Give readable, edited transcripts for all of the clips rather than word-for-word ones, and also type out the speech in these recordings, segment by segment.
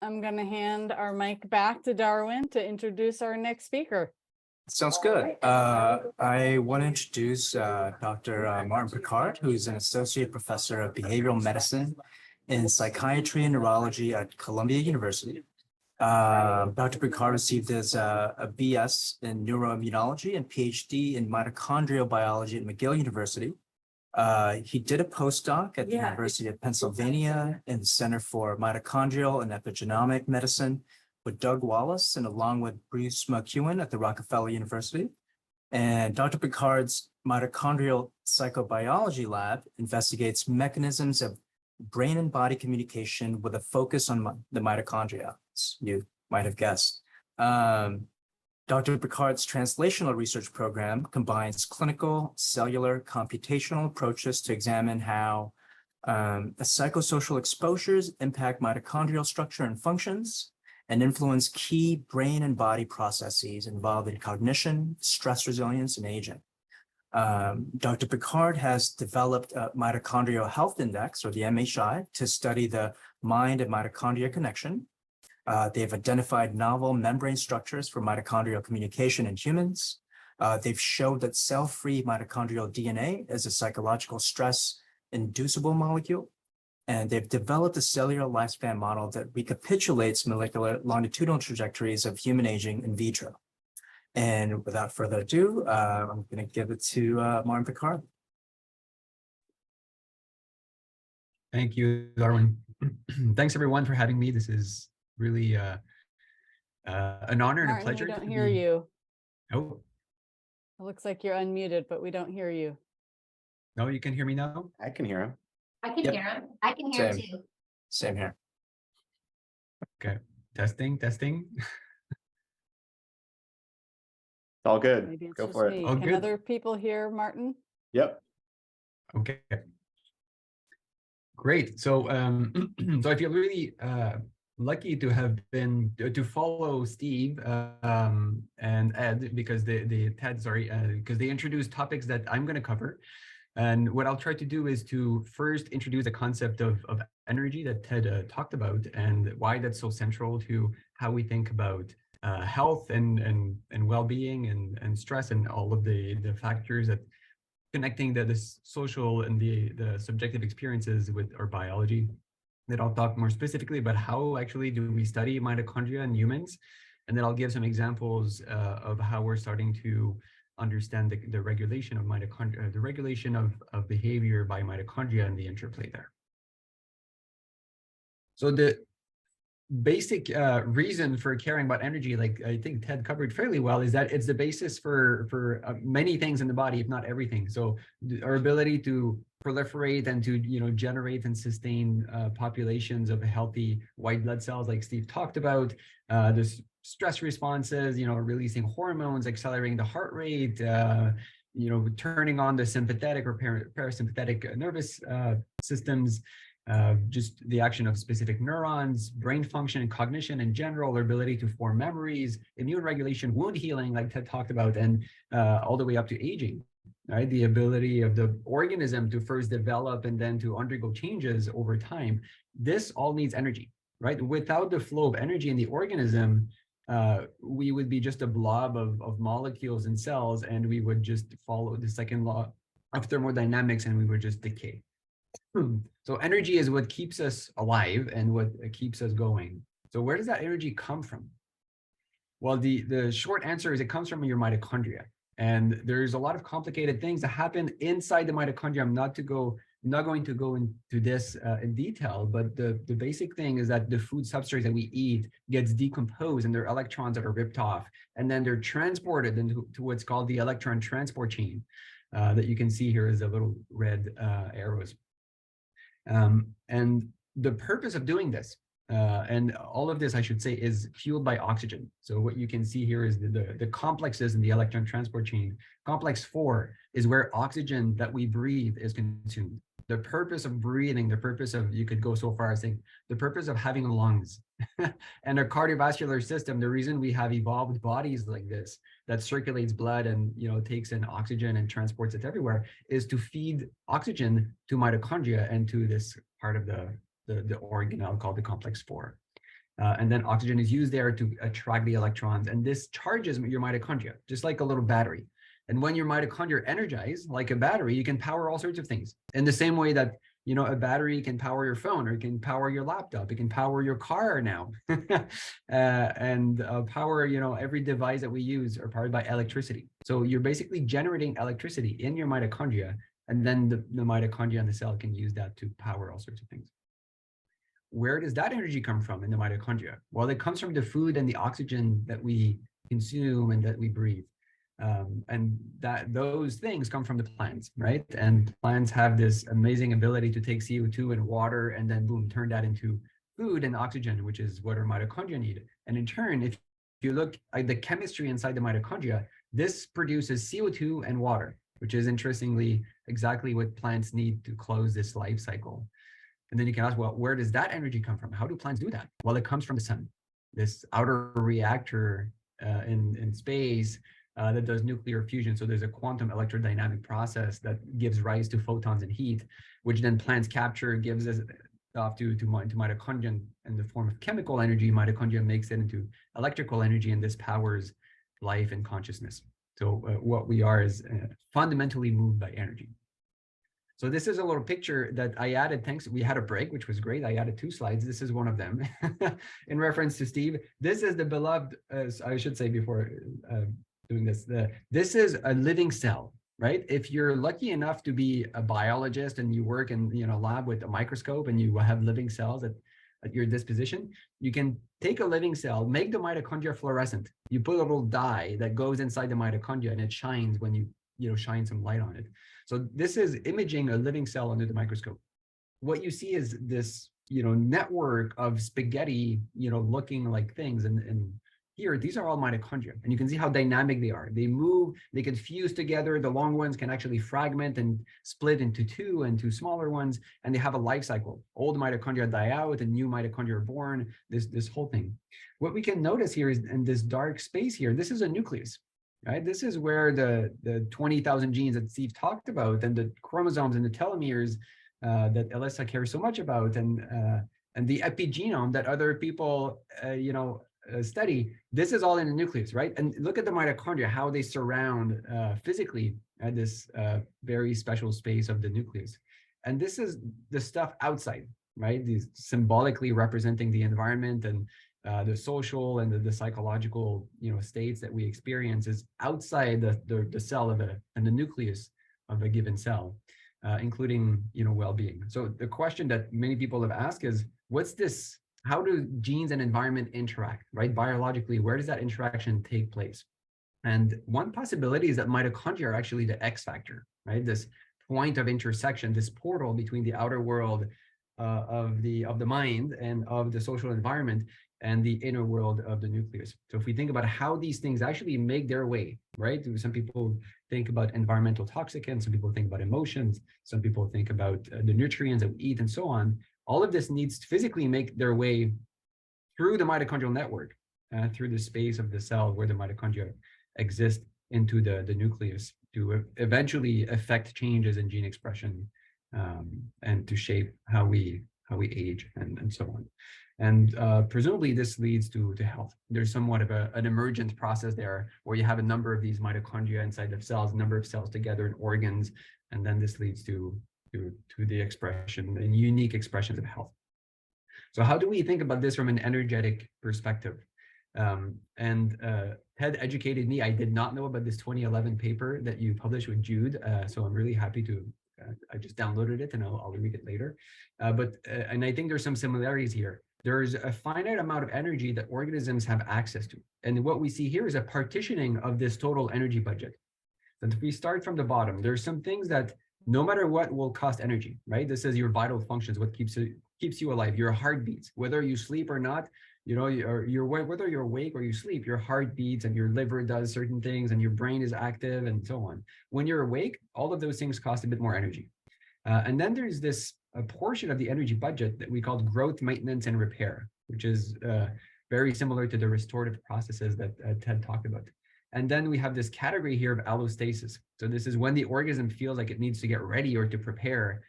I'm going to hand our mic back to Darwin to introduce our next speaker. Sounds good. I want to introduce Dr. Martin Picard, who's an associate professor of behavioral medicine in psychiatry and neurology at Columbia University. Dr. Picard received his a BS in neuroimmunology and PhD in mitochondrial biology at McGill University. He did a postdoc at the University of Pennsylvania in the Center for Mitochondrial and Epigenomic Medicine with Doug Wallace and along with Bruce McEwen at the Rockefeller University. And Dr. Picard's mitochondrial psychobiology lab investigates mechanisms of brain and body communication with a focus on the mitochondria, as you might have guessed. Dr. Picard's translational research program combines clinical, cellular, computational approaches to examine how psychosocial exposures impact mitochondrial structure and functions and influence key brain and body processes involved in cognition, stress resilience, and aging. Dr. Picard has developed a mitochondrial health index, or the MHI, to study the mind and mitochondria connection. They've identified novel membrane structures for mitochondrial communication in humans. They've showed that cell-free mitochondrial DNA is a psychological stress inducible molecule. And they've developed a cellular lifespan model that recapitulates molecular longitudinal trajectories of human aging in vitro. And without further ado, I'm going to give it to Martin Picard. Thank you, Darwin. Thanks, everyone, for having me. This is really an honor and a pleasure. We don't hear you. Oh. It looks like you're unmuted, but we don't hear you. No, you can hear me now? I can hear him. I can hear him. I can hear him too. Same here. Okay. Testing. All good. Maybe it's Go just for me. it. Oh, Can good. other people hear Martin? Yep. Okay. Great. So, so I feel really lucky to have been to follow Steve and Ed because because they introduced topics that I'm going to cover. And what I'll try to do is to first introduce the concept of energy that Ted talked about and why that's so central to how we think about health and well-being and stress and all of the factors that connecting the social and the subjective experiences with our biology. That I'll talk more specifically about how actually do we study mitochondria in humans, and then I'll give some examples of how we're starting to understand the regulation of mitochondria, the regulation of behavior by mitochondria and the interplay there. So the basic reason for caring about energy, like I think Ted covered fairly well, is that it's the basis for many things in the body, if not everything. So our ability to proliferate and to generate and sustain populations of healthy white blood cells, like Steve talked about, this stress responses, releasing hormones, accelerating the heart rate, turning on the sympathetic or parasympathetic nervous systems, just the action of specific neurons, brain function and cognition in general, their ability to form memories, immune regulation, wound healing, like Ted talked about, and all the way up to aging, right? The ability of the organism to first develop and then to undergo changes over time. This all needs energy, right? Without the flow of energy in the organism, we would be just a blob of molecules and cells, and we would just follow the second law of thermodynamics and we would just decay. So energy is what keeps us alive and what keeps us going. So where does that energy come from? Well, the short answer is it comes from your mitochondria. And there's a lot of complicated things that happen inside the mitochondria. I'm not going to go into this in detail, but the basic thing is that the food substrate that we eat gets decomposed and there are electrons that are ripped off, and then they're transported into what's called the electron transport chain that you can see here is the little red arrows. And the purpose of doing this, and all of this, I should say, is fueled by oxygen. So what you can see here is the complexes in the electron transport chain. Complex 4 is where oxygen that we breathe is consumed. The purpose of breathing, the purpose of, you could go so far as saying, the purpose of having lungs and a cardiovascular system, the reason we have evolved bodies like this, that circulates blood and takes in oxygen and transports it everywhere, is to feed oxygen to mitochondria and to this part of the organelle called the complex 4. And then oxygen is used there to attract the electrons, and this charges your mitochondria, just like a little battery. And when your mitochondria are energized, like a battery, you can power all sorts of things. In the same way that, you know, a battery can power your phone, or it can power your laptop, it can power your car now, and power, you know, every device that we use are powered by electricity. So you're basically generating electricity in your mitochondria, and then the mitochondria in the cell can use that to power all sorts of things. Where does that energy come from in the mitochondria? Well, it comes from the food and the oxygen that we consume and that we breathe. And that those things come from the plants, right? And plants have this amazing ability to take CO2 and water and then boom, turn that into food and oxygen, which is what our mitochondria need. And in turn, if you look at the chemistry inside the mitochondria, this produces CO2 and water, which is interestingly exactly what plants need to close this life cycle. And then you can ask, well, where does that energy come from? How do plants do that? Well, it comes from the sun, this outer reactor in space that does nuclear fusion. So there's a quantum electrodynamic process that gives rise to photons and heat, which then plants capture, gives us off to mitochondria in the form of chemical energy. Mitochondria makes it into electrical energy, and this powers life and consciousness. So what we are is fundamentally moved by energy. So this is a little picture that I added. Thanks. We had a break, which was great. I added 2 slides. This is one of them in reference to Steve. This is the beloved, I should say before doing this, this is a living cell, right? If you're lucky enough to be a biologist and you work in, you know, lab with a microscope and you have living cells at your disposition, you can take a living cell, make the mitochondria fluorescent. You put a little dye that goes inside the mitochondria and it shines when you shine some light on it. So this is imaging a living cell under the microscope. What you see is this, you know, network of spaghetti, you know, looking like things. And here, these are all mitochondria. And you can see how dynamic they are. They move, they can fuse together. The long ones can actually fragment and split into 2 and 2 smaller ones. And they have a life cycle. Old mitochondria die out and new mitochondria are born, this whole thing. What we can notice here is in this dark space here, this is a nucleus. Right? This is where the 20,000 genes that Steve talked about, and the chromosomes and the telomeres that Alyssa cares so much about, and the epigenome that other people, study. This is all in the nucleus, right? And look at the mitochondria, how they surround physically this very special space of the nucleus. And this is the stuff outside, right? These symbolically representing the environment and the social and the psychological, you know, states that we experience is outside the cell of and the nucleus of a given cell, including, you know, well-being. So the question that many people have asked is, what's this? How do genes and environment interact, right? Biologically, where does that interaction take place? And one possibility is that mitochondria are actually the X factor, right? This point of intersection, this portal between the outer world of the mind and of the social environment and the inner world of the nucleus. So if we think about how these things actually make their way, right? Some people think about environmental toxicants, some people think about emotions, some people think about the nutrients that we eat and so on. All of this needs to physically make their way through the mitochondrial network, through the space of the cell where the mitochondria exist into the nucleus to eventually affect changes in gene expression and to shape how we age and so on. And presumably this leads to health. There's somewhat of an emergent process there where you have a number of these mitochondria inside of cells, a number of cells together in organs, and then this leads to the expression and unique expressions of health. So how do we think about this from an energetic perspective? Ted educated me. I did not know about this 2011 paper that you published with Jude. So I'm really happy to, I just downloaded it and I'll read it later. And I think there's some similarities here. There's a finite amount of energy that organisms have access to. And what we see here is a partitioning of this total energy budget. And if we start from the bottom, there's some things that no matter what will cost energy, right? This is your vital functions, what keeps you alive, your heartbeats, whether you sleep or not, you know, whether you're awake or you sleep, your heart beats and your liver does certain things and your brain is active and so on. When you're awake, all of those things cost a bit more energy. And then there's this a portion of the energy budget that we call growth, maintenance, and repair, which is very similar to the restorative processes that Ted talked about. And then we have this category here of allostasis. So this is when the organism feels like it needs to get ready or to prepare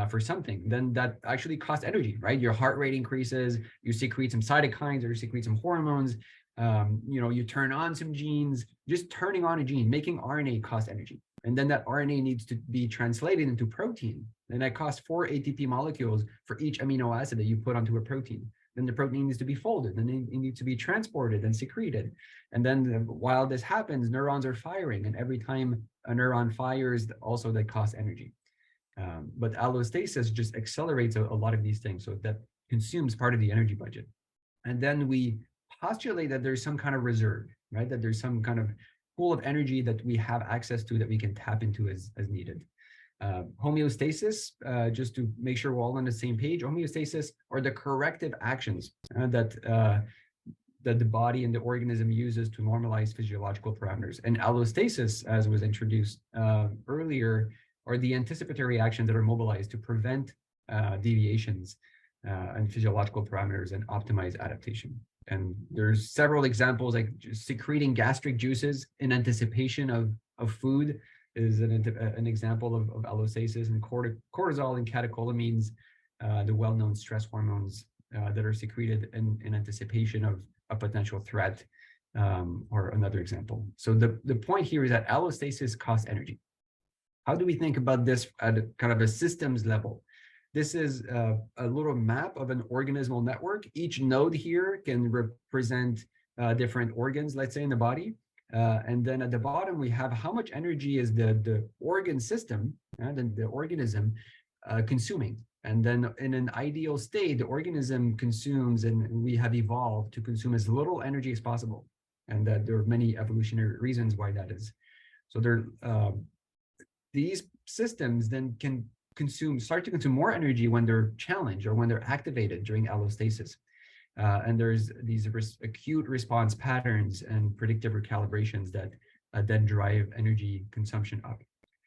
for something, then that actually costs energy, right? Your heart rate increases, you secrete some cytokines or you secrete some hormones, you turn on some genes. Just turning on a gene, making RNA costs energy. And then that RNA needs to be translated into protein. And that costs 4 ATP molecules for each amino acid that you put onto a protein. Then the protein needs to be folded, and it needs to be transported and secreted. And then while this happens, neurons are firing. And every time a neuron fires, also that costs energy. But allostasis just accelerates a lot of these things. So that consumes part of the energy budget. And then we postulate that there's some kind of reserve, right? That there's some kind of pool of energy that we have access to that we can tap into as needed. Homeostasis, just to make sure we're all on the same page, homeostasis are the corrective actions that the body and the organism uses to normalize physiological parameters. And allostasis, as was introduced earlier, are the anticipatory actions that are mobilized to prevent deviations and physiological parameters and optimize adaptation. And there's several examples, like secreting gastric juices in anticipation of food is an example of allostasis, and cortisol and catecholamines, the well-known stress hormones that are secreted in anticipation of a potential threat, are another example. So the point here is that allostasis costs energy. How do we think about this at a kind of a systems level? This is a little map of an organismal network. Each node here can represent different organs, let's say, in the body. And then at the bottom, we have how much energy is the organ system, the organism, consuming. And then in an ideal state, the organism consumes, and we have evolved to consume as little energy as possible. And that there are many evolutionary reasons why that is. So these systems then can start to consume more energy when they're challenged or when they're activated during allostasis. And there's these acute response patterns and predictive recalibrations that then drive energy consumption up.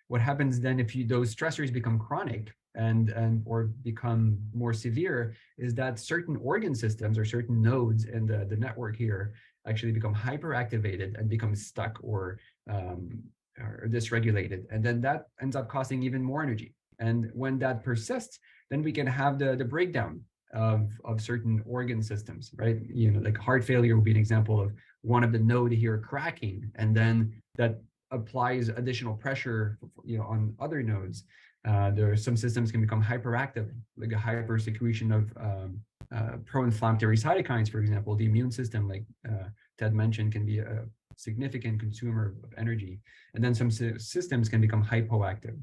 What happens then if those stressors become chronic or become more severe is that certain organ systems or certain nodes in the network here actually become hyperactivated and become stuck or dysregulated. And then that ends up costing even more energy. And when that persists, then we can have the breakdown of certain organ systems, right? Like heart failure would be an example of one of the node here cracking, and then that applies additional pressure, on other nodes. There are some systems can become hyperactive, like a hyper secretion of pro-inflammatory cytokines, for example. The immune system, like Ted mentioned, can be a significant consumer of energy. And then some systems can become hypoactive.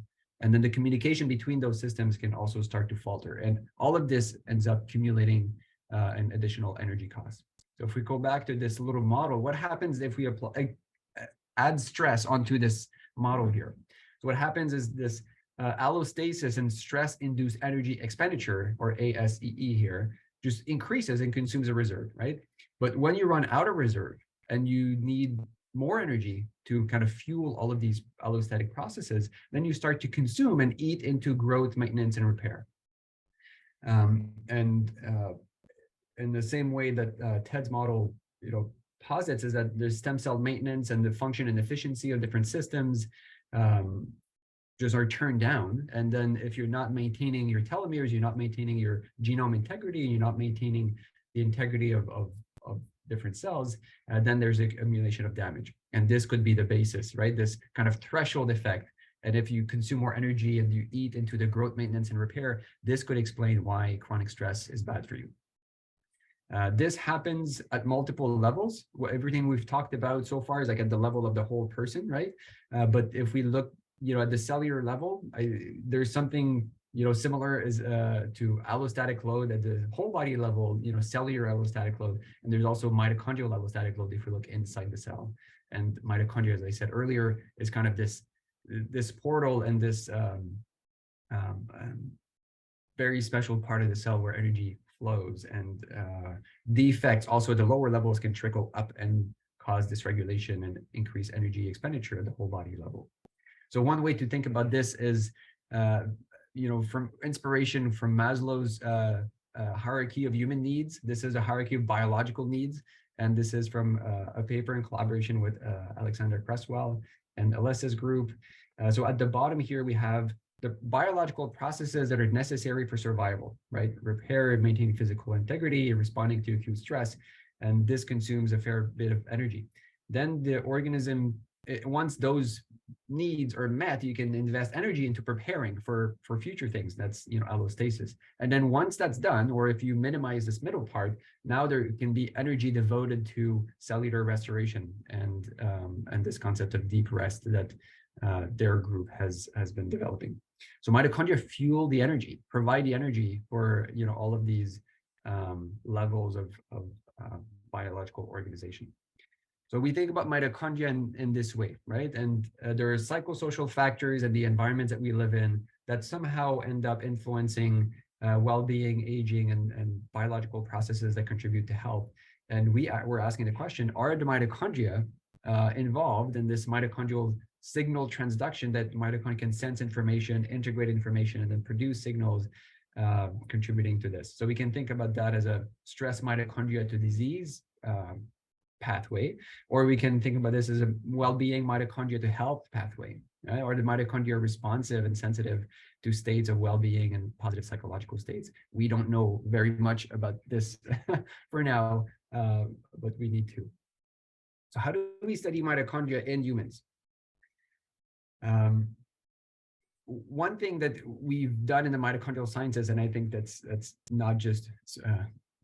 And then the communication between those systems can also start to falter. And all of this ends up accumulating an additional energy cost. So if we go back to this little model, what happens if we add stress onto this model here? So what happens is this allostasis and stress-induced energy expenditure, or ASEE here, just increases and consumes a reserve, right? But when you run out of reserve and you need more energy to kind of fuel all of these allostatic processes, then you start to consume and eat into growth, maintenance, and repair. And in the same way that Ted's model, posits, is that there's stem cell maintenance and the function and efficiency of different systems just are turned down. And then if you're not maintaining your telomeres, you're not maintaining your genome integrity, and you're not maintaining the integrity of different cells, then there's an accumulation of damage. And this could be the basis, right? This kind of threshold effect. And if you consume more energy and you eat into the growth, maintenance, and repair, this could explain why chronic stress is bad for you. This happens at multiple levels. Everything we've talked about so far is like at the level of the whole person, right? But if we look, at the cellular level, there's something similar as to allostatic load at the whole body level, cellular allostatic load. And there's also mitochondrial allostatic load if we look inside the cell. And mitochondria, as I said earlier, is kind of this portal and this very special part of the cell where energy flows. And defects also at the lower levels can trickle up and cause dysregulation and increase energy expenditure at the whole body level. So one way to think about this is from inspiration from Maslow's hierarchy of human needs. This is a hierarchy of biological needs. And this is from a paper in collaboration with Alexander Cresswell and Alessa's group. So at the bottom here, we have the biological processes that are necessary for survival, right? Repair, maintaining physical integrity, responding to acute stress, and this consumes a fair bit of energy. Then the organism, once those needs are met, you can invest energy into preparing for future things. That's, allostasis. And then once that's done, or if you minimize this middle part, now there can be energy devoted to cellular restoration and this concept of deep rest that their group has been developing. So mitochondria fuel the energy, provide the energy for all of these levels of biological organization. So we think about mitochondria in this way, right? And there are psychosocial factors and the environments that we live in that somehow end up influencing well-being, aging, and biological processes that contribute to health. And we're asking the question, are the mitochondria involved in this mitochondrial signal transduction that mitochondria can sense information, integrate information, and then produce signals contributing to this? So we can think about that as a stress mitochondria to disease pathway, or we can think about this as a well-being mitochondria to health pathway, right? Or the mitochondria responsive and sensitive to states of well-being and positive psychological states. We don't know very much about this for now, but we need to. So how do we study mitochondria in humans? One thing that we've done in the mitochondrial sciences, and I think that's not just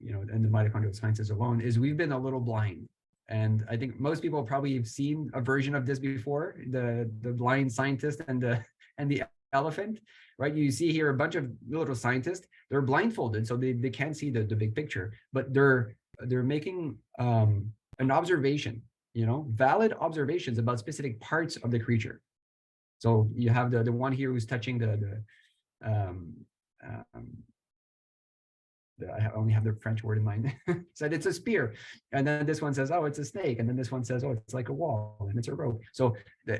in the mitochondrial sciences alone, is we've been a little blind. And I think most people probably have seen a version of this before, the blind scientist and the elephant, right? You see here a bunch of little scientists, they're blindfolded, so they can't see the big picture, but they're making an observation, valid observations about specific parts of the creature. So you have the one here who's touching I only have the French word in mind, said it's a spear. And then this one says, oh, it's a snake. And then this one says, oh, it's like a wall and it's a rope. So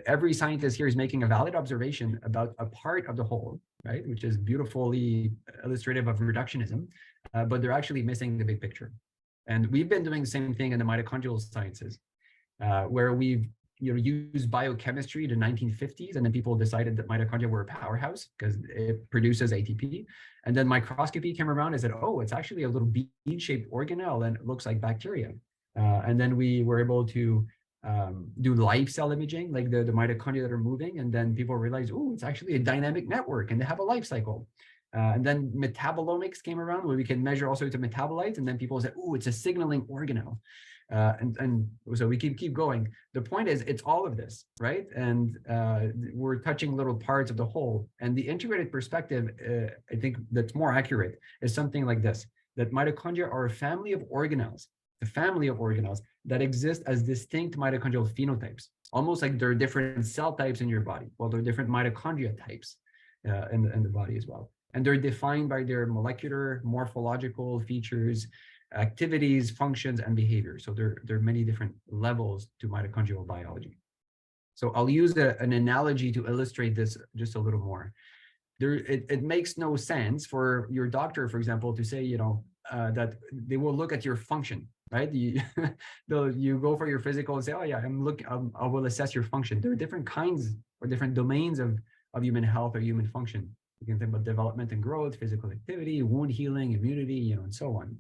every scientist here is making a valid observation about a part of the whole, right? Which is beautifully illustrative of reductionism, but they're actually missing the big picture. And we've been doing the same thing in the mitochondrial sciences, where we've used biochemistry in the 1950s, and then people decided that mitochondria were a powerhouse because it produces ATP. And then microscopy came around and said, oh, it's actually a little bead-shaped organelle and it looks like bacteria. And then we were able to do live cell imaging, like the mitochondria that are moving. And then people realized, oh, it's actually a dynamic network and they have a life cycle. And then metabolomics came around where we can measure all sorts of metabolites. And then people said, oh, it's a signaling organelle. And so we keep going. The point is, it's all of this, right? And we're touching little parts of the whole. And the integrated perspective, I think that's more accurate, is something like this, that mitochondria are a family of organelles, that exist as distinct mitochondrial phenotypes, almost like there are different cell types in your body. Well, there are different mitochondria types in the body as well. And they're defined by their molecular, morphological features, activities, functions, and behavior. So there are many different levels to mitochondrial biology. So I'll use an analogy to illustrate this just a little more. It makes no sense for your doctor, for example, to say, that they will look at your function, right? You go for your physical and say, oh yeah, I will assess your function. There are different kinds or different domains of human health or human function. You can think about development and growth, physical activity, wound healing, immunity, and so on.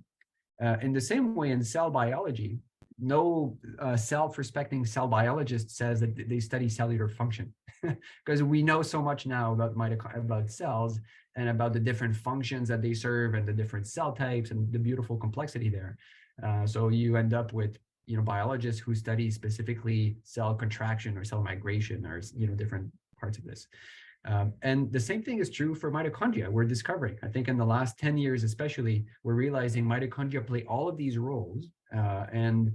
In the same way, in cell biology, no self-respecting cell biologist says that they study cellular function, because we know so much now about cells and about the different functions that they serve and the different cell types and the beautiful complexity there. So you end up with biologists who study specifically cell contraction or cell migration or different parts of this. And the same thing is true for mitochondria. We're discovering, I think in the last 10 years especially, we're realizing mitochondria play all of these roles, and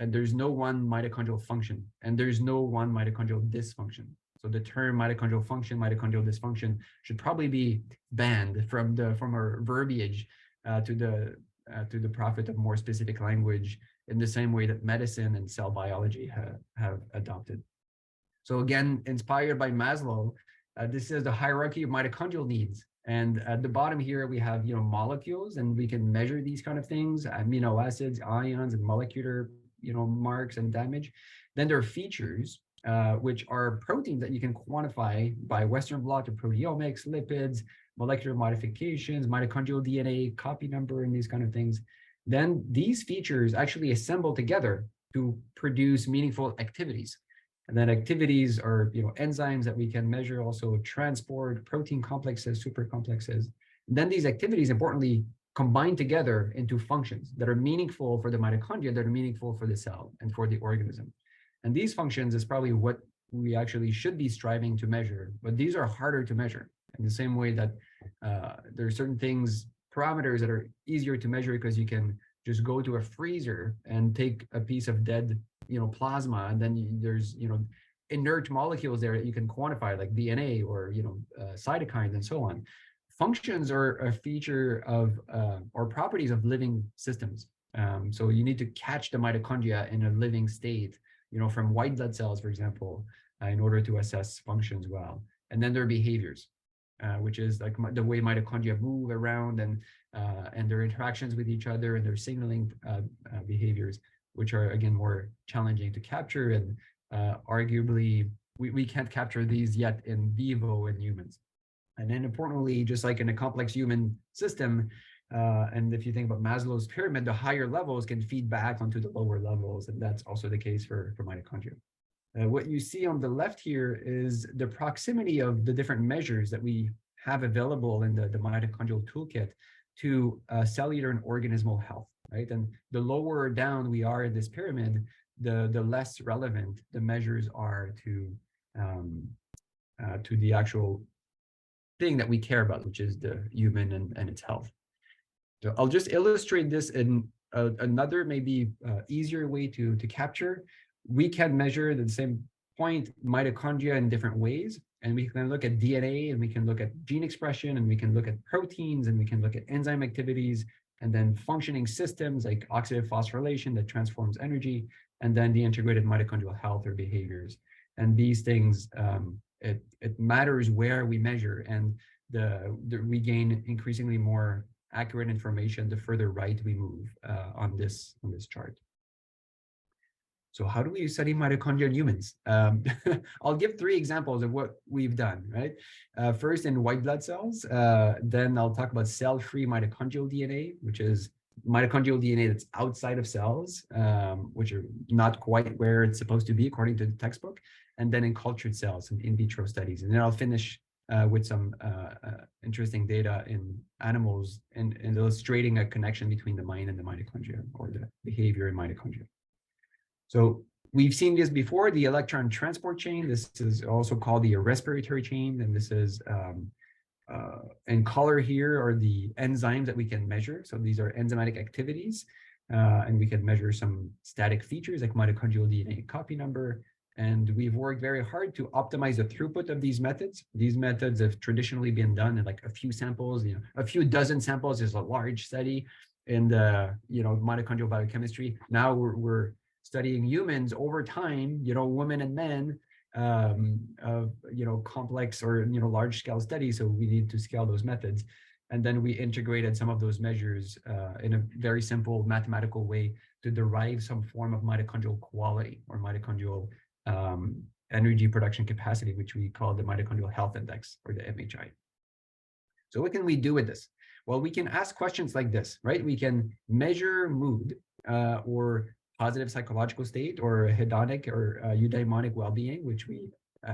there's no one mitochondrial function, and there's no one mitochondrial dysfunction. So the term mitochondrial function, mitochondrial dysfunction should probably be banned from our verbiage to the profit of more specific language, in the same way that medicine and cell biology have adopted. So again, inspired by Maslow, this is the hierarchy of mitochondrial needs. And at the bottom here, we have molecules, and we can measure these kind of things, amino acids, ions, and molecular marks and damage. Then there are features, which are proteins that you can quantify by Western blot or proteomics, lipids, molecular modifications, mitochondrial DNA, copy number, and these kind of things. Then these features actually assemble together to produce meaningful activities. And then activities are, enzymes that we can measure, also transport, protein complexes, super complexes. And then these activities, importantly, combine together into functions that are meaningful for the mitochondria, that are meaningful for the cell and for the organism. And these functions is probably what we actually should be striving to measure, but these are harder to measure in the same way that there are certain things, parameters that are easier to measure because you can just go to a freezer and take a piece of dead, plasma, and then there's, inert molecules there that you can quantify, like DNA or, cytokines and so on. Functions are a feature of or properties of living systems. So you need to catch the mitochondria in a living state, from white blood cells, for example, in order to assess functions well. And then there are behaviors, which is like the way mitochondria move around and their interactions with each other and their signaling behaviors, which are, again, more challenging to capture. And arguably, we can't capture these yet in vivo in humans. And then importantly, just like in a complex human system, and if you think about Maslow's pyramid, the higher levels can feed back onto the lower levels. And that's also the case for mitochondria. What you see on the left here is the proximity of the different measures that we have available in the mitochondrial toolkit to cellular and organismal health, right? And the lower down we are in this pyramid, the less relevant the measures are to the actual thing that we care about, which is the human and its health. So I'll just illustrate this in another maybe easier way to capture. We can measure at the same point mitochondria in different ways, and we can look at DNA, and we can look at gene expression, and we can look at proteins, and we can look at enzyme activities, and then functioning systems like oxidative phosphorylation that transforms energy, and then the integrated mitochondrial health or behaviors. And these things, it matters where we measure, and we gain increasingly more accurate information the further right we move on this chart. So how do we study mitochondria in humans? I'll give 3 examples of what we've done, right? First, in white blood cells, then I'll talk about cell-free mitochondrial DNA, which is mitochondrial DNA that's outside of cells, which are not quite where it's supposed to be according to the textbook, and then in cultured cells and in vitro studies. And then I'll finish with some interesting data in animals and illustrating a connection between the mind and the mitochondria, or the behavior in mitochondria. So we've seen this before, the electron transport chain. This is also called the respiratory chain. And this is in color here are the enzymes that we can measure. So these are enzymatic activities. And we can measure some static features like mitochondrial DNA copy number. And we've worked very hard to optimize the throughput of these methods. These methods have traditionally been done in like a few samples, a few dozen samples is a large study in the, mitochondrial biochemistry. Now we're studying humans over time, women and men, complex or, large scale studies. So we need to scale those methods. And then we integrated some of those measures in a very simple mathematical way to derive some form of mitochondrial quality or mitochondrial energy production capacity, which we call the mitochondrial health index, or the MHI. So what can we do with this? Well, we can ask questions like this, right? We can measure mood or positive psychological state, or hedonic or eudaimonic well-being, which we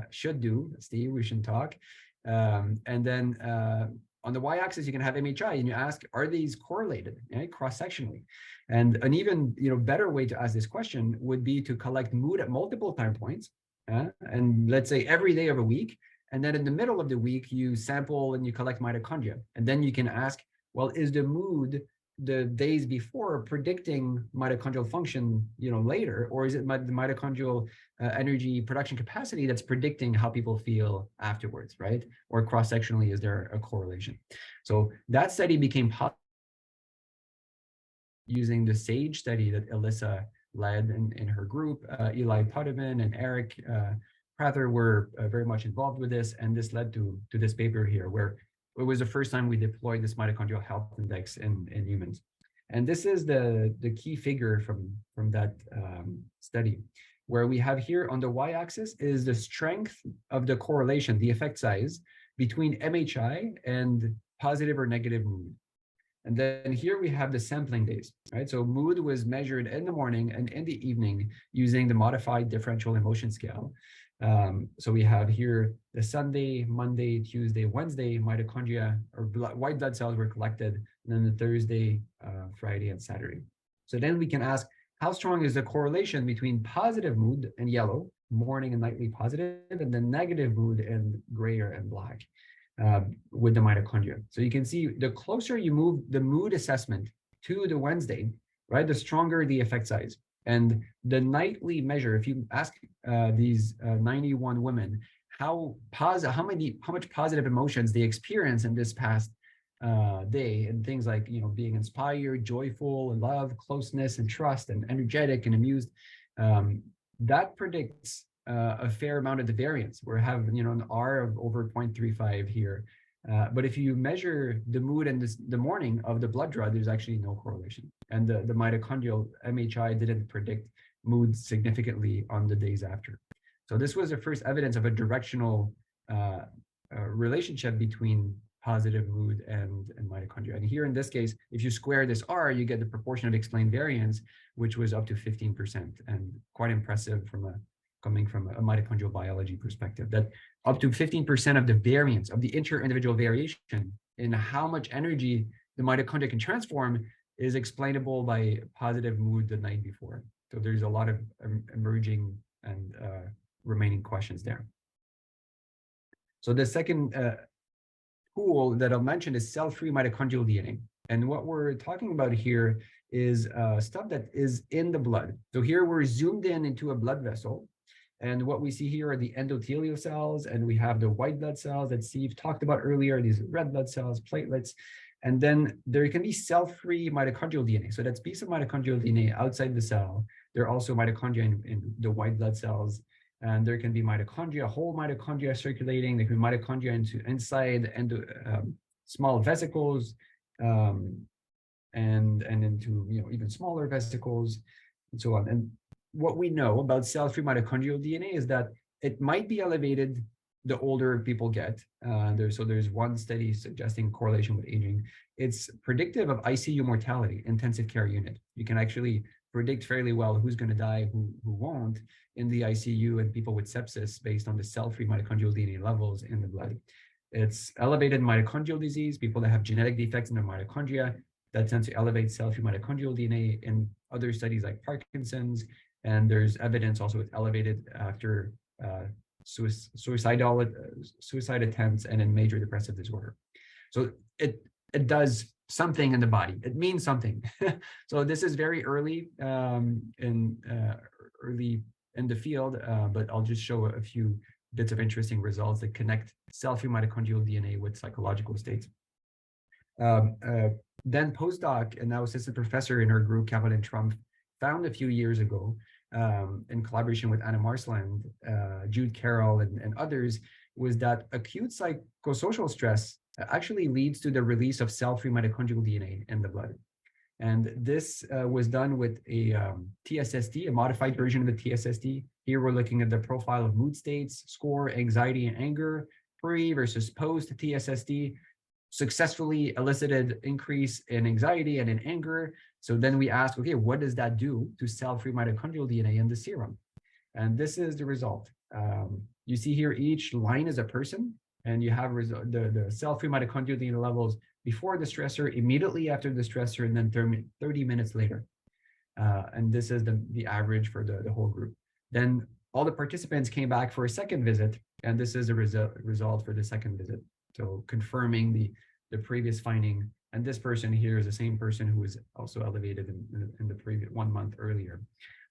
should do. Steve, we should talk. And then on the y-axis, you can have MHI, and you ask, are these correlated, right, cross-sectionally? And an even better way to ask this question would be to collect mood at multiple time points, and let's say every day of a week. And then in the middle of the week, you sample and you collect mitochondria. And then you can ask, well, is the mood the days before predicting mitochondrial function, later, or is it the mitochondrial energy production capacity that's predicting how people feel afterwards, right? Or cross-sectionally, is there a correlation? So that study became possible using the SAGE study that Alyssa led in her group. Eli Potvin and Eric Prather were very much involved with this, and this led to this paper here, where it was the first time we deployed this mitochondrial health index in humans. And this is the key figure from that study. where we have here on the y-axis is the strength of the correlation, the effect size between MHI and positive or negative mood. And then here we have the sampling days, right? So mood was measured in the morning and in the evening using the modified differential emotion scale. So we have here the Sunday, Monday, Tuesday, Wednesday mitochondria or white blood cells were collected, and then the Thursday, Friday, and Saturday. So then we can ask, how strong is the correlation between positive mood and yellow, morning and nightly positive, and then negative mood and grayer and black with the mitochondria? So you can see the closer you move the mood assessment to the Wednesday, right, the stronger the effect size. And the nightly measure, if you ask these 91 women how much positive emotions they experience in this past day, and things like, you know, being inspired, joyful, and love, closeness, and trust, and energetic and amused, that predicts a fair amount of the variance. We're having, you know, an R of over 0.35 here. But if you measure the mood in the morning of the blood draw, there's actually no correlation. And the mitochondrial MHI didn't predict mood significantly on the days after. So this was the first evidence of a directional relationship between positive mood and mitochondria. And here in this case, if you square this R, you get the proportion of explained variance, which was up to 15%, and quite impressive coming from a mitochondrial biology perspective, that up to 15% of the variance of the inter-individual variation in how much energy the mitochondria can transform is explainable by positive mood the night before. So there's a lot of emerging and remaining questions there. So the second tool that I'll mention is cell-free mitochondrial DNA. And what we're talking about here is stuff that is in the blood. So here we're zoomed in into a blood vessel. And what we see here are the endothelial cells, and we have the white blood cells that Steve talked about earlier, these red blood cells, platelets. And then there can be cell-free mitochondrial DNA. So that's piece of mitochondrial DNA outside the cell. There are also mitochondria in the white blood cells. And there can be mitochondria, whole mitochondria circulating. There can be mitochondria inside small vesicles, and into, you know, even smaller vesicles, and so on. And what we know about cell-free mitochondrial DNA is that it might be elevated the older people get. There's one study suggesting correlation with aging. It's predictive of ICU mortality, intensive care unit. You can actually predict fairly well who's going to die, who won't, in the ICU, and people with sepsis based on the cell-free mitochondrial DNA levels in the blood. It's elevated mitochondrial disease, people that have genetic defects in their mitochondria, that tend to elevate cell-free mitochondrial DNA. In other studies like Parkinson's, and there's evidence also it's elevated after suicide attempts and in major depressive disorder. So it does something in the body. It means something. So this is very early in the field, but I'll just show a few bits of interesting results that connect cell-free mitochondrial DNA with psychological states. Then postdoc and now assistant professor in her group, Caroline Trump, found a few years ago, in collaboration with Anna Marsland, Jude Carroll, and others, was that acute psychosocial stress actually leads to the release of cell-free mitochondrial DNA in the blood. And this was done with a TSST, a modified version of the TSST. Here we're looking at the profile of mood states, score, anxiety, and anger, pre versus post TSST, successfully elicited increase in anxiety and in anger. So then we ask, okay, what does that do to cell-free mitochondrial DNA in the serum? And this is the result. You see here, each line is a person, and you have the cell-free mitochondrial DNA levels before the stressor, immediately after the stressor, and then 30 minutes later. And this is the average for the whole group. Then all the participants came back for a second visit, and this is the result for the second visit. So confirming the previous finding. And this person here is the same person who was also elevated in the previous 1 month earlier.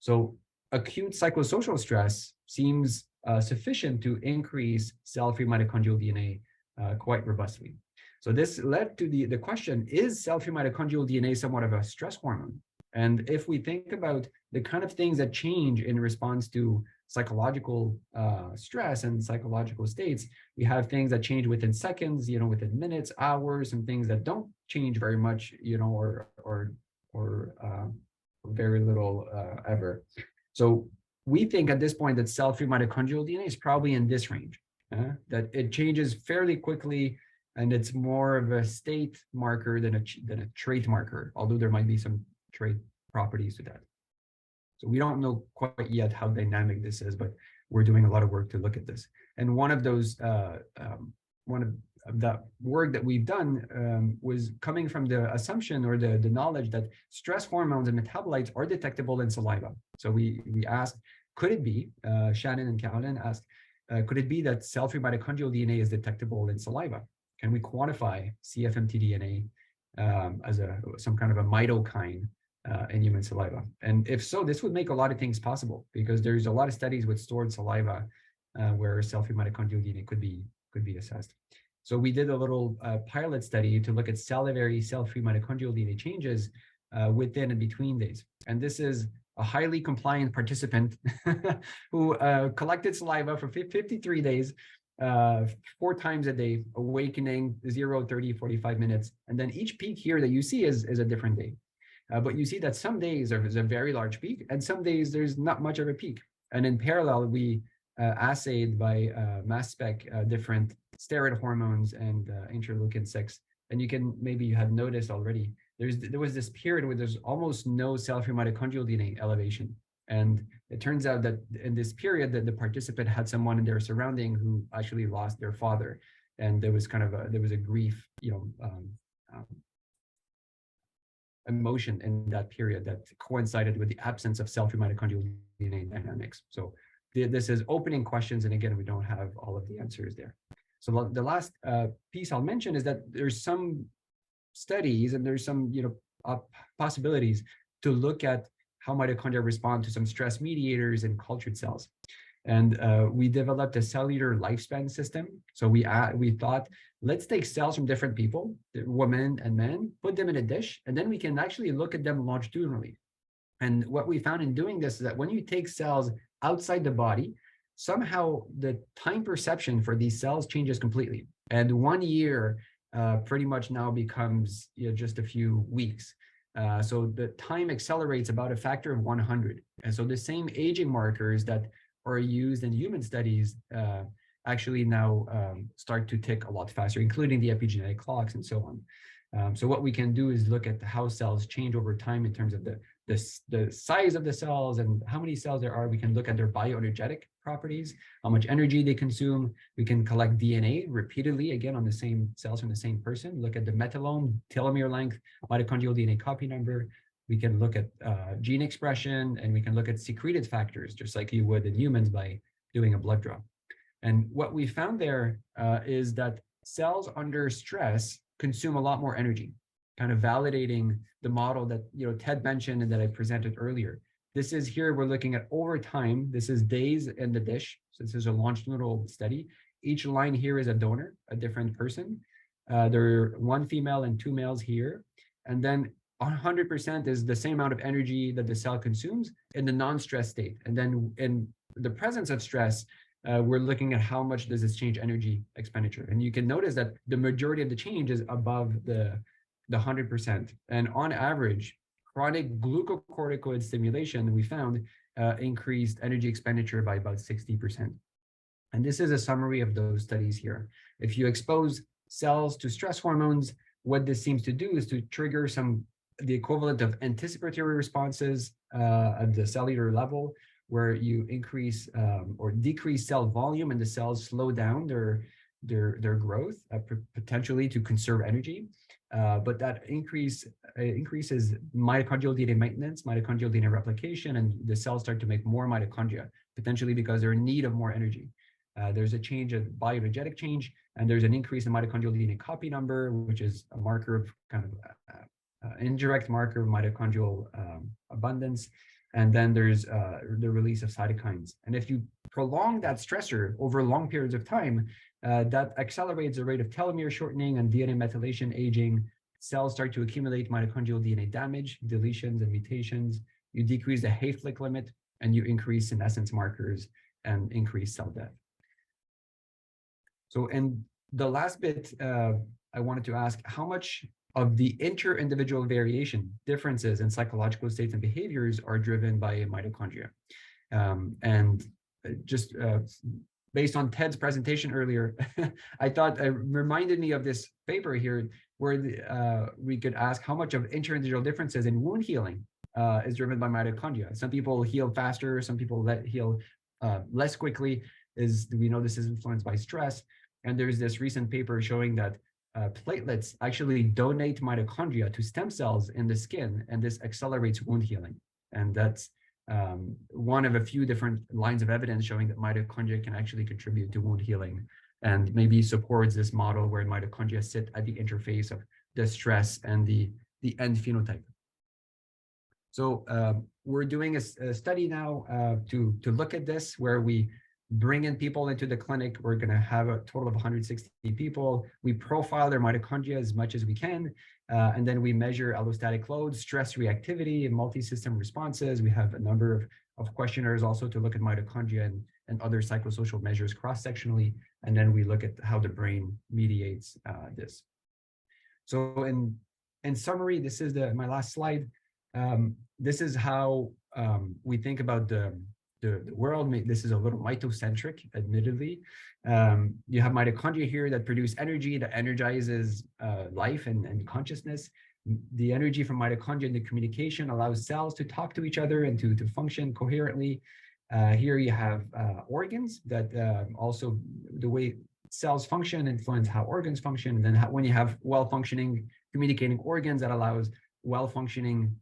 So acute psychosocial stress seems sufficient to increase cell-free mitochondrial DNA quite robustly. So this led to the question, is cell-free mitochondrial DNA somewhat of a stress hormone? And if we think about the kind of things that change in response to psychological stress and psychological states, we have things that change within seconds, within minutes, hours, and things that don't change very much, or very little ever. So we think at this point that cell-free mitochondrial DNA is probably in this range, that it changes fairly quickly, and it's more of a state marker than a trait marker, although there might be some trait properties to that. So we don't know quite yet how dynamic this is, but we're doing a lot of work to look at this. And one of those, one of the work that we've done was coming from the assumption or the knowledge that stress hormones and metabolites are detectable in saliva. So we asked, could it be, Shannon and Caroline asked, could it be that cell-free mitochondrial DNA is detectable in saliva? Can we quantify CFMT DNA as some kind of a mitokine in human saliva? And if so, this would make a lot of things possible, because there's a lot of studies with stored saliva where cell-free mitochondrial DNA could be assessed. So we did a little pilot study to look at salivary cell-free mitochondrial DNA changes within and between days. And this is a highly compliant participant who collected saliva for 53 days, 4 times a day, awakening 0, 30, 45 minutes. And then each peak here that you see is a different day. But you see that some days there's a very large peak, and some days there's not much of a peak. And in parallel, we assayed by mass spec different steroid hormones and interleukin-6. And you have noticed already, there was this period where there's almost no cell-free mitochondrial DNA elevation. And it turns out that in this period that the participant had someone in their surrounding who actually lost their father. And there was a grief, emotion in that period that coincided with the absence of cell-free mitochondrial DNA dynamics. So this is opening questions. And again, we don't have all of the answers there. So the last piece I'll mention is that there's some studies and there's some possibilities to look at how mitochondria respond to some stress mediators in cultured cells. And we developed a cellular lifespan system. So we thought, let's take cells from different people, women and men, put them in a dish, and then we can actually look at them longitudinally. And what we found in doing this is that when you take cells outside the body, somehow the time perception for these cells changes completely. And 1 year pretty much now becomes just a few weeks. So the time accelerates about a factor of 100. And so the same aging markers that are used in human studies actually now start to tick a lot faster, including the epigenetic clocks and so on. So what we can do is look at how cells change over time in terms of the size of the cells and how many cells there are. We can look at their bioenergetic properties, how much energy they consume. We can collect DNA repeatedly, again, on the same cells from the same person, look at the metallome, telomere length, mitochondrial DNA copy number. We can look at gene expression, and we can look at secreted factors, just like you would in humans by doing a blood draw. And what we found there is that cells under stress consume a lot more energy, kind of validating the model that Ted mentioned and that I presented earlier. This is here, we're looking at over time. This is days in the dish. So this is a longitudinal study. Each line here is a donor, a different person. There are 1 female and 2 males here. And then 100% is the same amount of energy that the cell consumes in the non-stress state. And then in the presence of stress, we're looking at how much does this change energy expenditure. And you can notice that the majority of the change is above the 100%. And on average, chronic glucocorticoid stimulation, we found increased energy expenditure by about 60%. And this is a summary of those studies here. If you expose cells to stress hormones, what this seems to do is to trigger the equivalent of anticipatory responses at the cellular level, where you increase or decrease cell volume and the cells slow down their growth, potentially to conserve energy. But that increases mitochondrial DNA maintenance, mitochondrial DNA replication, and the cells start to make more mitochondria, potentially because they're in need of more energy. There's a change of bioenergetic change, and there's an increase in mitochondrial DNA copy number, which is a marker of kind of indirect marker of mitochondrial abundance. And then there's the release of cytokines. And if you prolong that stressor over long periods of time, that accelerates the rate of telomere shortening and DNA methylation aging. Cells start to accumulate mitochondrial DNA damage, deletions, and mutations. You decrease the Hayflick limit, and you increase senescence markers and increase cell death. So in the last bit, I wanted to ask how much of the inter-individual variation, differences in psychological states and behaviors are driven by mitochondria. And just based on Ted's presentation earlier, I thought it reminded me of this paper here where we could ask how much of interindividual differences in wound healing is driven by mitochondria. Some people heal faster, some people heal less quickly. We know this is influenced by stress. And there's this recent paper showing that platelets actually donate mitochondria to stem cells in the skin, and this accelerates wound healing. And that's one of a few different lines of evidence showing that mitochondria can actually contribute to wound healing, and maybe supports this model where mitochondria sit at the interface of the stress and the end phenotype. So we're doing a study now to look at this, where we bring in people into the clinic. We're going to have a total of 160 people. We profile their mitochondria as much as we can, and then we measure allostatic loads, stress reactivity, and multi-system responses. We have a number of questionnaires also to look at mitochondria and other psychosocial measures cross-sectionally, and then we look at how the brain mediates this. So in summary, this is my last slide. This is how we think about the world. This is a little mitocentric, admittedly. You have mitochondria here that produce energy that energizes life and consciousness. The energy from mitochondria and the communication allows cells to talk to each other and to function coherently. Here you have organs that also, the way cells function influence how organs function. And then when you have well-functioning communicating organs, that allows well-functioning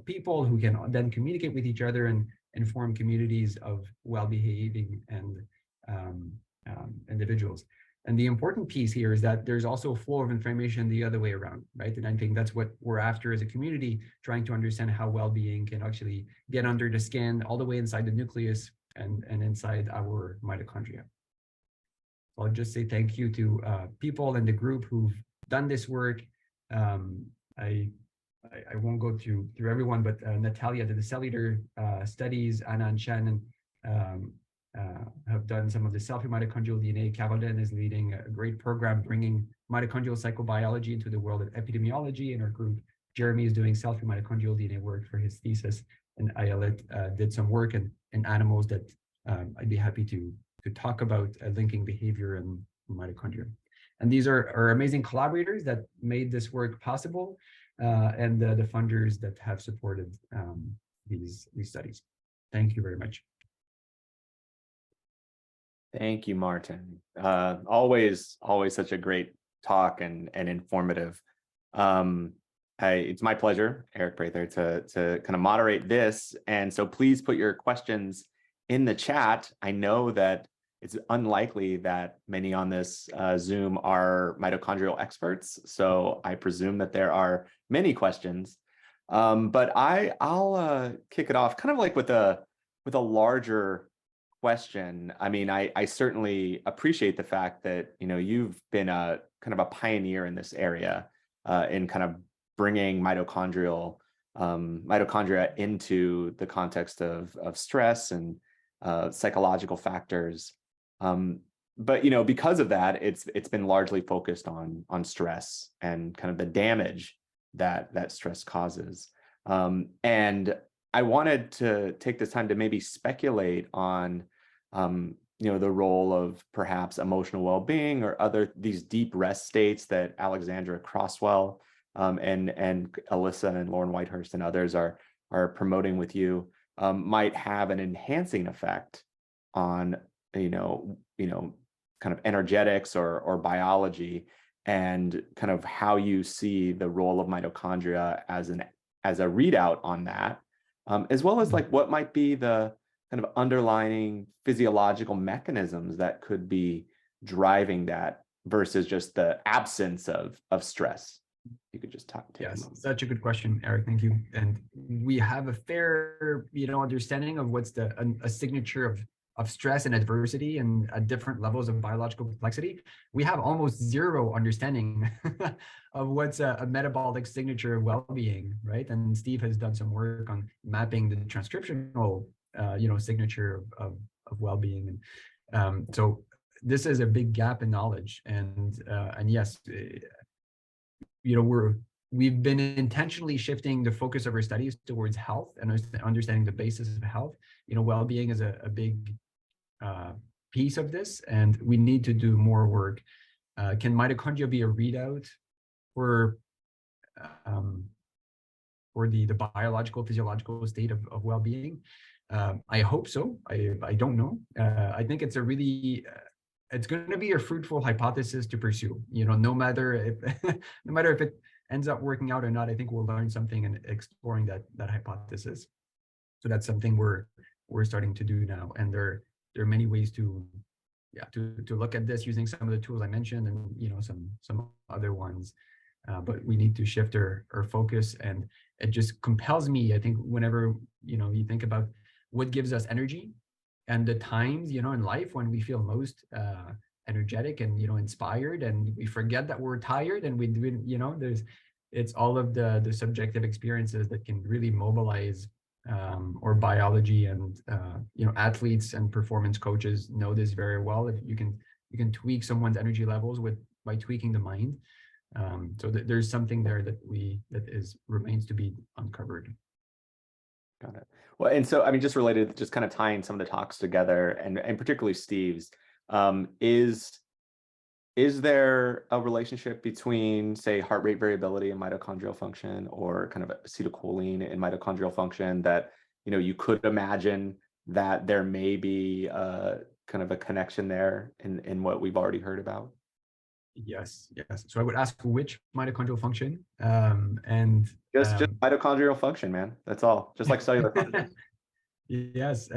people who can then communicate with each other and form communities of well-behaving and individuals. And the important piece here is that there's also a flow of information the other way around, right? And I think that's what we're after as a community, trying to understand how well-being can actually get under the skin, all the way inside the nucleus and inside our mitochondria. So I'll just say thank you to people in the group who've done this work. I won't go through everyone, but Natalia did the cellular studies. Anna and Shannon have done some of the selfie mitochondrial DNA. Caroline is leading a great program bringing mitochondrial psychobiology into the world of epidemiology in our group. Jeremy is doing selfie mitochondrial DNA work for his thesis, and Ayelet did some work in animals that I'd be happy to talk about, linking behavior and mitochondria. And these are amazing collaborators that made this work possible. And the funders that have supported these studies. Thank you very much. Thank you, Martin. Always such a great talk and informative. It's my pleasure, Eric Prather, to kind of moderate this. And so please put your questions in the chat. I know that it's unlikely that many on this Zoom are mitochondrial experts, so I presume that there are many questions. But I'll kick it off kind of like with a larger question. I mean, I certainly appreciate the fact that you've been a kind of a pioneer in this area in kind of bringing mitochondria into the context of stress and psychological factors. But because of that, it's been largely focused on stress and kind of the damage that stress causes. And I wanted to take this time to maybe speculate on the role of perhaps emotional well-being or these deep rest states that Alexandra Crosswell and Alyssa and Lauren Whitehurst and others are promoting with you might have an enhancing effect on kind of energetics or biology, and kind of how you see the role of mitochondria as a readout on that, as well as like what might be the kind of underlying physiological mechanisms that could be driving that versus just the absence of stress. You could just talk. Yes, such a good question, Eric. Thank you. And we have a fair, understanding of what's a signature of stress and adversity and at different levels of biological complexity. We have almost zero understanding of what's a metabolic signature of well-being, right? And Steve has done some work on mapping the transcriptional, signature of well-being. And so this is a big gap in knowledge. And yes, we've been intentionally shifting the focus of our studies towards health and understanding the basis of health. Well-being is a big piece of this, and we need to do more work. Can mitochondria be a readout for the biological, physiological state of well-being? I hope so. I don't know. I think it's a really it's going to be a fruitful hypothesis to pursue. No matter if it ends up working out or not, I think we'll learn something in exploring that hypothesis. So that's something we're starting to do now, and there are many ways to look at this using some of the tools I mentioned, and some other ones. But we need to shift our focus, and it just compels me, I think, whenever you think about what gives us energy, and the times in life when we feel most energetic and inspired, and we forget that we're tired, and it's all of the subjective experiences that can really mobilize or biology, and athletes and performance coaches know this very well. If you can tweak someone's energy levels by tweaking the mind. So there's something there that remains to be uncovered. Got it. Well, and so, I mean, just related, just kind of tying some of the talks together, and particularly Steve's, is there a relationship between, say, heart rate variability and mitochondrial function, or kind of acetylcholine and mitochondrial function, that you could imagine that there may be kind of a connection there in what we've already heard about? Yes. So I would ask which mitochondrial function, and just mitochondrial function, man. That's all. Just like cellular function. Yes.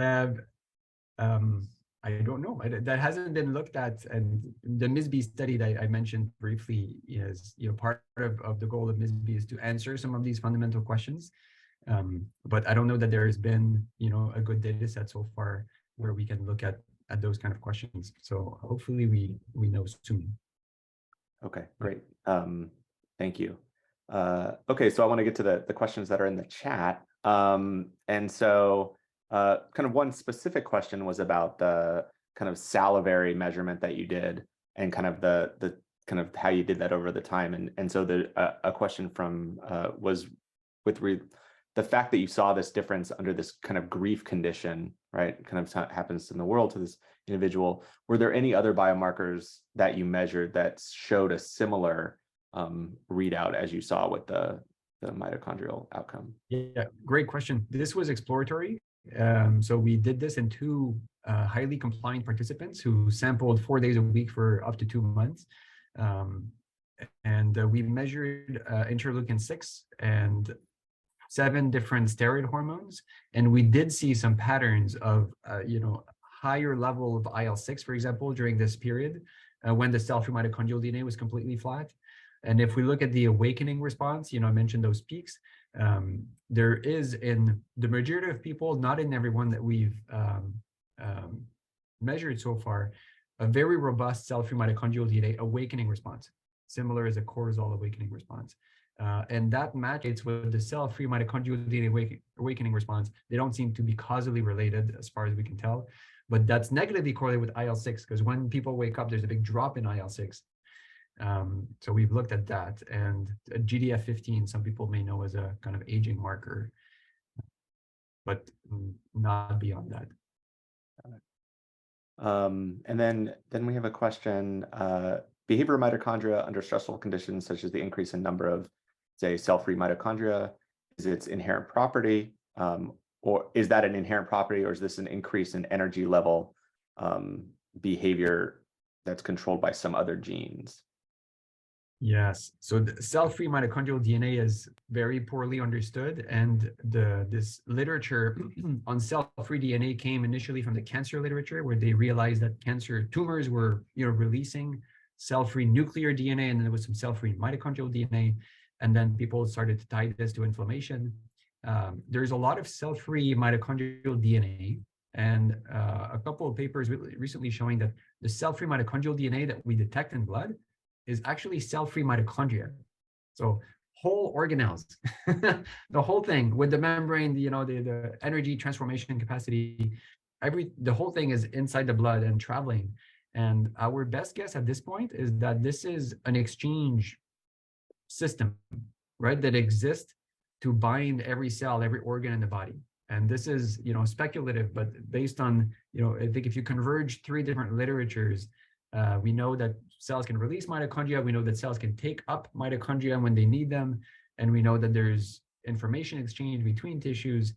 I don't know. That hasn't been looked at, and the MISB study that I mentioned briefly is, part of the goal of MISB is to answer some of these fundamental questions. But I don't know that there has been, a good data set so far where we can look at those kind of questions. So hopefully we know soon. Okay, great. Thank you. Okay, so I want to get to the questions that are in the chat. And so kind of one specific question was about the kind of salivary measurement that you did, and kind of the kind of how you did that over the time. And so a question from was with the fact that you saw this difference under this kind of grief condition, right? Kind of happens in the world to this individual. Were there any other biomarkers that you measured that showed a similar readout as you saw with the mitochondrial outcome? Yeah, great question. This was exploratory. So we did this in 2 highly compliant participants who sampled 4 days a week for up to 2 months. And we measured interleukin-6 and 7 different steroid hormones. And we did see some patterns of, higher level of IL-6, for example, during this period when the cell-free mitochondrial DNA was completely flat. And if we look at the awakening response, I mentioned those peaks. There is, in the majority of people, not in everyone that we've measured so far, a very robust cell-free mitochondrial DNA awakening response, similar as a cortisol awakening response. And that matches with the cell-free mitochondrial DNA awakening response. They don't seem to be causally related as far as we can tell, but that's negatively correlated with IL-6, because when people wake up, there's a big drop in IL-6. So we've looked at that, and GDF-15, some people may know as a kind of aging marker, but not beyond that. And then we have a question, behavior of mitochondria under stressful conditions, such as the increase in number of, say, cell-free mitochondria, is its inherent property, or is that an inherent property, or is this an increase in energy level behavior that's controlled by some other genes? Yes. So the cell-free mitochondrial DNA is very poorly understood, and this literature on cell-free DNA came initially from the cancer literature, where they realized that cancer tumors were, releasing cell-free nuclear DNA, and then there was some cell-free mitochondrial DNA, and then people started to tie this to inflammation. There's a lot of cell-free mitochondrial DNA, and a couple of papers recently showing that the cell-free mitochondrial DNA that we detect in blood is actually cell-free mitochondria. So whole organelles, the whole thing with the membrane, the energy transformation capacity, the whole thing is inside the blood and traveling. And our best guess at this point is that this is an exchange system right, that exist to bind every cell, every organ in the body. And this is, speculative, but based on, I think if you converge 3 different literatures, we know that cells can release mitochondria. We know that cells can take up mitochondria when they need them. And we know that there's information exchange between tissues.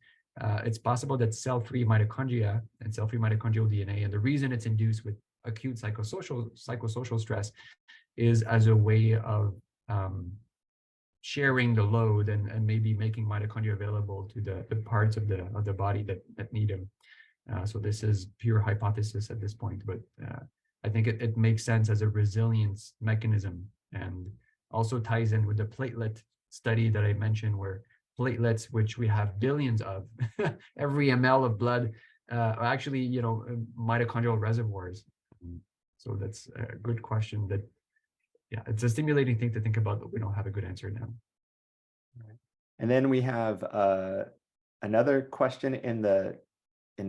It's possible that cell-free mitochondria and cell-free mitochondrial DNA, and the reason it's induced with acute psychosocial stress is as a way of sharing the load and maybe making mitochondria available to the parts of the body that need them. So this is pure hypothesis at this point, but I think it makes sense as a resilience mechanism, and also ties in with the platelet study that I mentioned, where platelets, which we have billions of, every ml of blood, are actually, mitochondrial reservoirs. So that's a good question. That, yeah, it's a stimulating thing to think about, but we don't have a good answer now. And then we have another question in the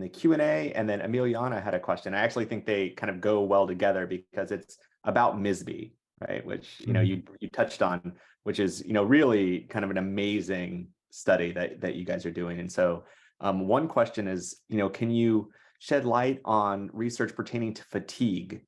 Q&A, and then Emiliana had a question. I actually think they kind of go well together because it's about MSB, right? Which, you touched on, which is, really kind of an amazing study that you guys are doing. And so one question is, can you shed light on research pertaining to fatigue?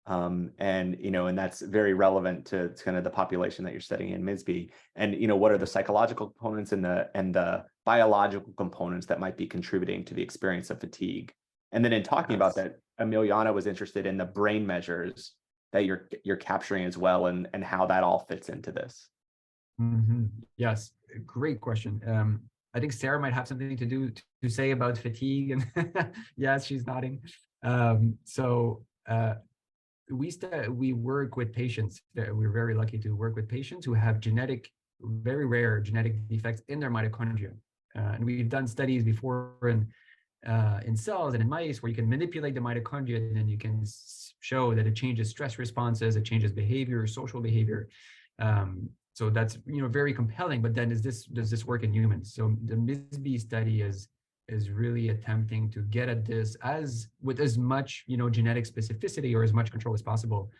And that's very relevant to kind of the population that you're studying in MSB. And, what are the psychological components and the biological components that might be contributing to the experience of fatigue? And then in talking about that, Emiliana was interested in the brain measures that you're capturing as well, and how that all fits into this. Yes, great question. I think Sarah might have something to say about fatigue, and yes, she's nodding. We work with patients. We're very lucky to work with patients who have very rare genetic defects in their mitochondria. And we've done studies before in cells and in mice where you can manipulate the mitochondria, and then you can show that it changes stress responses, it changes behavior, social behavior. So that's very compelling. But then does this work in humans? So the MSB study is really attempting to get at this with as much genetic specificity or as much control as possible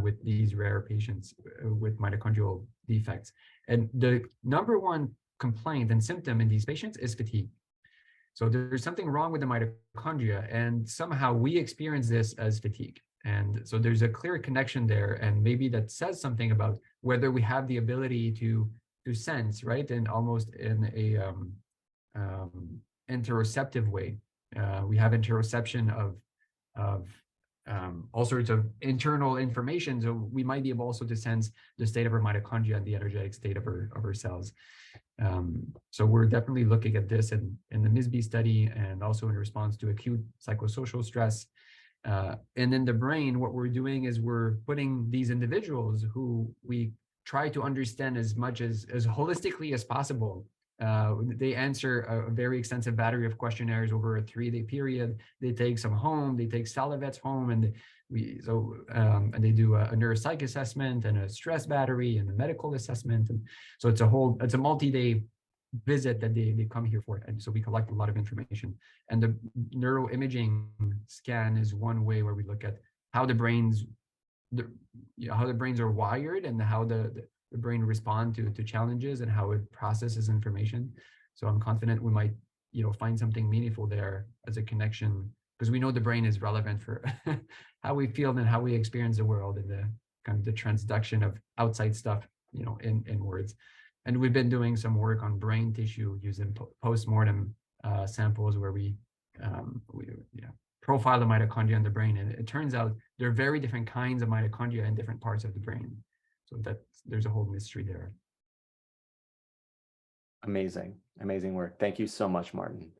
with these rare patients with mitochondrial defects. And the number one complaint and symptom in these patients is fatigue. So there's something wrong with the mitochondria, and somehow we experience this as fatigue. And so there's a clear connection there, and maybe that says something about whether we have the ability to sense, right, and almost in a interoceptive way. We have interoception of all sorts of internal information, so we might be able also to sense the state of our mitochondria and the energetic state of our cells. So we're definitely looking at this in the MSB study, and also in response to acute psychosocial stress. And in the brain, what we're doing is we're putting these individuals who we try to understand as much as holistically as possible. They answer a very extensive battery of questionnaires over a 3-day period. They take some home, they take Salavets home, and they do a neuropsych assessment and a stress battery and a medical assessment. And so it's a multi-day visit that they come here for. And so we collect a lot of information. And the neuroimaging scan is one way where we look at how the brains are wired, and how the brain respond to challenges, and how it processes information. So I'm confident we might, find something meaningful there as a connection, because we know the brain is relevant for how we feel and how we experience the world, and the kind of the transduction of outside stuff, in words. And we've been doing some work on brain tissue using post-mortem samples where we profile the mitochondria in the brain. And it turns out there are very different kinds of mitochondria in different parts of the brain. So there's a whole mystery there. Amazing work. Thank you so much, Martin.